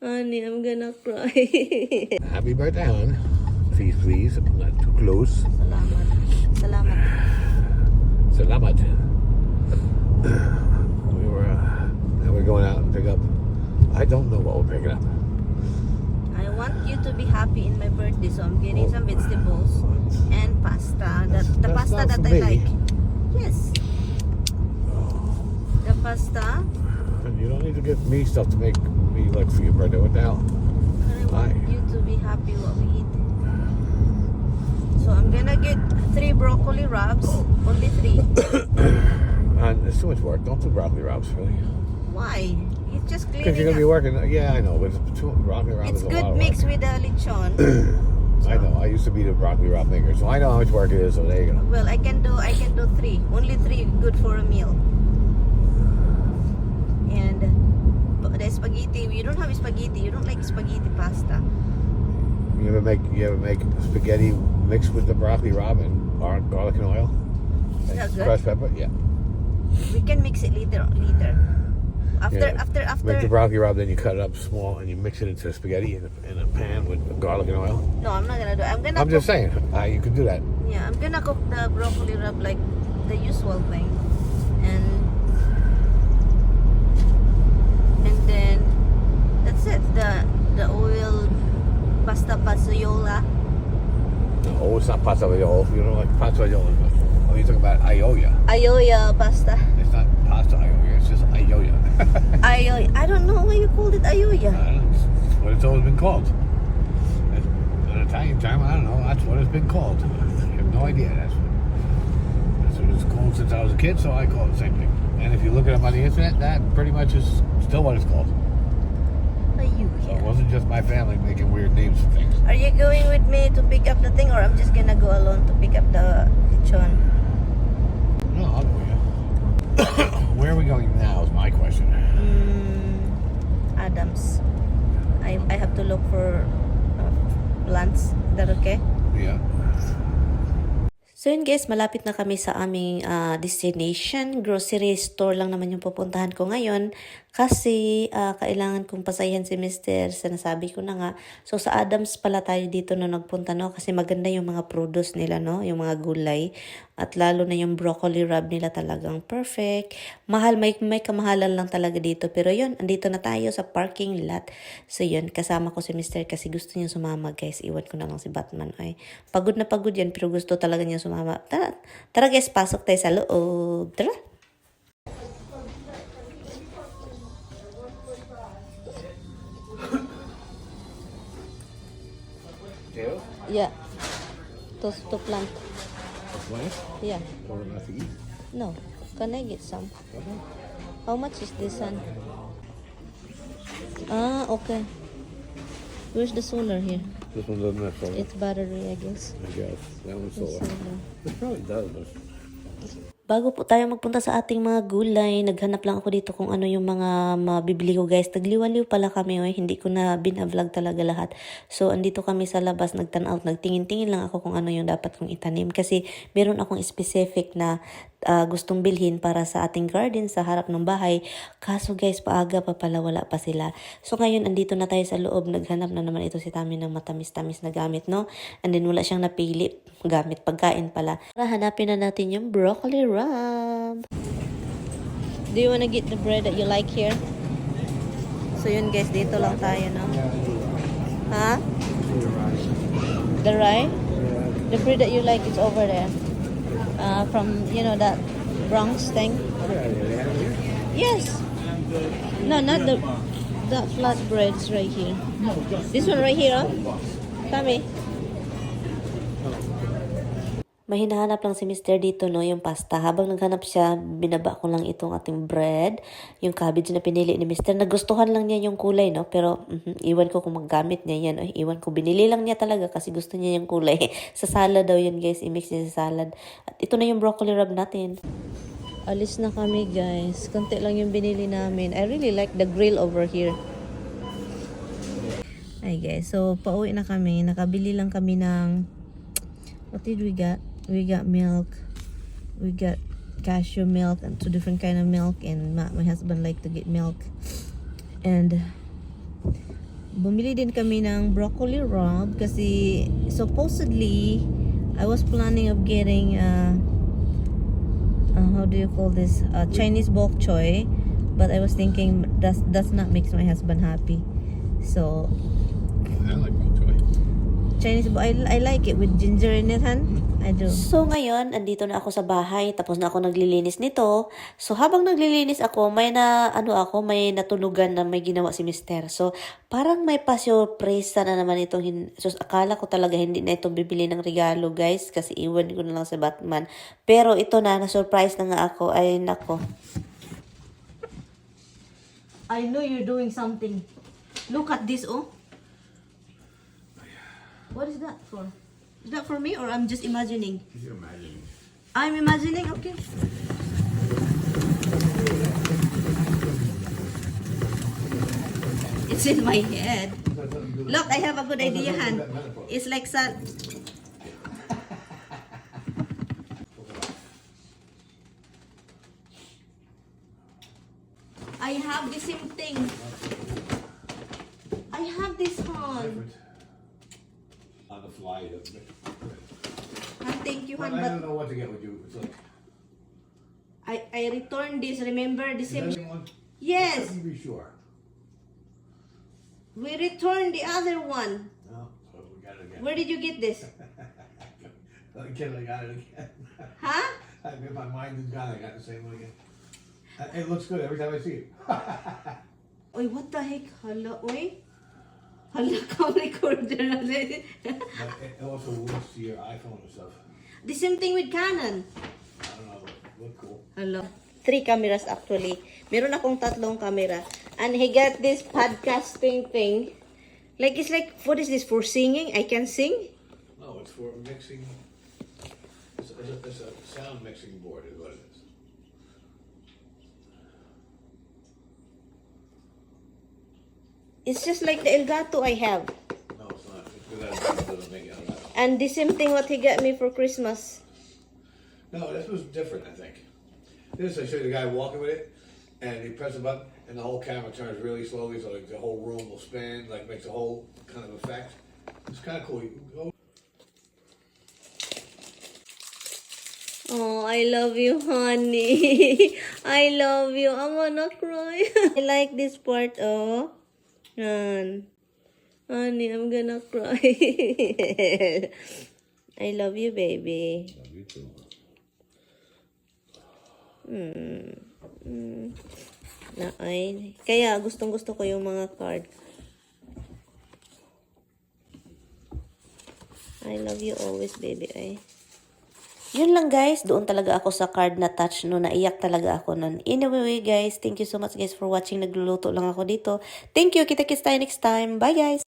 Honey, I'm gonna cry. Happy birthday, hon. Please, not too close. Salamat. Salamat. Now we're going out and pick up. I don't know what we're picking up. I want you to be happy in my birthday, so I'm getting some vegetables and pasta. The pasta that I like. Yes. The pasta. You don't need to get me stuff to make me look for your birthday. What the hell? I want you to be happy what we eat. So I'm gonna get 3 broccoli wraps. Only 3. And it's too much work. Don't do broccoli wraps, really. Why? It's just cleaning Because you're gonna be up. working. Yeah, I know, but broccoli wraps It's is a lot good of mix work. with the lechon. I know. I used to be the broccoli wrap maker, so I know how much work it is. So there you go. Well, I can do 3. Only 3 good for a meal. And the spaghetti, you don't have spaghetti. You don't like spaghetti pasta. You ever make spaghetti mixed with the broccoli wrap and garlic and oil? Is that good? Crushed pepper, yeah. We can mix it later. After. Make the broccoli wrap, then you cut it up small and you mix it into spaghetti in a pan with garlic and oil. No, I'm not gonna do it. I'm just saying, you could do that. Yeah, I'm gonna cook the broccoli wrap like the usual thing, and then that's it. The oil pasta pazzola. No, it's not pasta viola. You don't like pasta viola. Oh, you're talking about ayoya. Ayoya pasta. It's not pasta ayoya. It's just ayoya. Ayoya. I don't know why you called it ayoya. That's what it's always been called. It's an Italian term. I don't know. That's what it's been called. I have no idea. That's what it's called since I was a kid. So I call it the same thing. And if you look it up on the internet, that pretty much is still what it's called. Ayoya. It wasn't just my family making weird names for things. Are you going with me to pick up the thing, or I'm just gonna go alone to pick up the lechon? No, I'll go with you. Where are we going now is my question. Adams. I have to look for plants. Is that okay? Yeah. So yun guys, malapit na kami sa aming destination. Grocery store lang naman yung pupuntahan ko ngayon. Kasi kailangan kong pasayahan si Mr. Sinasabi ko na nga. So sa Adams pala tayo dito na nagpunta, no? Kasi maganda yung mga produce nila, no? Yung mga gulay. At lalo na yung broccoli wrap nila talagang perfect. Mahal, may kamahalan lang talaga dito. Pero yun, andito na tayo sa parking lot. So yun, kasama ko si Mr. kasi gusto niya sumama guys. Iwan ko na lang si Batman. Ay, pagod na pagod yan pero gusto talaga niya sumama. Tara guys, pasok tayo sa loob. Tara! Yeah. To plant. Plant? Yeah. Or not to eat? No. Can I get some? Okay. How much is this one? Ah, okay. Where's the solar here? This one doesn't have solar. It's battery, I guess. I guess. That one's It's solar. solar. It probably does, but... Bago po tayo magpunta sa ating mga gulay, naghanap lang ako dito kung ano yung mga mabibili ko guys. Tagliwaliw pala kami, hindi ko na binavlog talaga lahat. So andito kami sa labas, nagtanaw, nagtingin-tingin lang ako kung ano yung dapat kong itanim. Kasi meron akong specific na gustong bilhin para sa ating garden sa harap ng bahay. Kaso guys, paaga pa pala, wala pa sila. So ngayon, andito na tayo sa loob. Naghanap na naman ito si Tami ng matamis-tamis na gamit, no? And then wala siyang napili gamit, pagkain pala. Para hanapin na natin yung broccoli wrap. Do you wanna get the bread that you like here? So yun guys, dito lang tayo, no? Ha? The rye? The bread that you like is over there. From, you know, that Bronx thing. Yes. No, not the flat breads right here. This one right here, huh? Tami. May hinahanap lang si Mr. dito, no, yung pasta. Habang naghanap siya, binaba ko lang itong ating bread. Yung cabbage na pinili ni Mr. Nagustuhan lang niya yung kulay, no? Pero iwan ko kung maggamit niya yan. Iwan ko, binili lang niya talaga kasi gusto niya yung kulay. Sa salad daw yun, guys. I-mix niya sa salad. At ito na yung broccoli wrap natin. Alis na kami, guys. Konti lang yung binili namin. I really like the grill over here. Ay, guys. So, pauwi na kami. Nakabili lang kami ng... What did we get? We got milk. We got cashew milk and 2 different kind of milk. And my husband like to get milk. And bumili din kami ng broccoli rabe kasi supposedly I was planning of getting how do you call this, Chinese bok choy, but I was thinking does not makes my husband happy, so I like bok choy. Chinese, I like it with ginger in it, han? I do. So ngayon, andito na ako sa bahay, tapos na ako naglilinis nito. So habang naglilinis ako, may natunugan na may ginawa si Mister. So parang may pa-surprise na naman itong, so akala ko talaga hindi na ito bibili ng regalo, guys, kasi iwan ko na lang sa Batman. Pero ito na-surprise na nga ako, ay nako. I know you're doing something. Look at this, oh. What is that for? Is that for me or I'm just imagining? You're imagining. I'm imagining? Okay. It's in my head. Look, I have a good idea, Han. It's like that. I have the same thing. I have this, Han. On the fly. Thank you, But Han. I don't But know what to get with you. It's like, I returned this. Remember the is same? that the one? Yes, Let me be sure. we returned the other one. No, so we got it again. Where did you get this? Again, I got it again. Huh? I mean, my mind is gone. I got the same one again. It looks good every time I see it. Oy, what the heck? Hala, oy. Hala, ka recorder na rin. But it also links to your iPhone and stuff. The same thing with Canon. I don't know. Look cool. Hala. 3 cameras actually. Meron akong 3 camera. And he got this podcasting thing. Like, it's like, what is this, for singing? I can sing? No, it's for mixing. It's a sound mixing board, is what it is. It's just like the Elgato I have. No, it's not. It's because that doesn't make it. And the same thing what he got me for Christmas. No, this was different, I think. This, I show you the guy walking with it, and he presses a button, and the whole camera turns really slowly, so like the whole room will spin, like makes a whole kind of effect. It's kind of cool. You can go. Oh, I love you, honey. I love you. I'm gonna cry. I like this part, oh. Honey, I'm gonna cry. I love you, baby. Love you too. Ay, kaya gustong-gusto ko yung mga card. I love you always, baby. Ay. Yun lang, guys. Doon talaga ako sa card na touch no. Naiyak talaga ako nun. Anyway, guys. Thank you so much, guys, for watching. Nagluluto lang ako dito. Thank you. Kita-kits tayo next time. Bye, guys.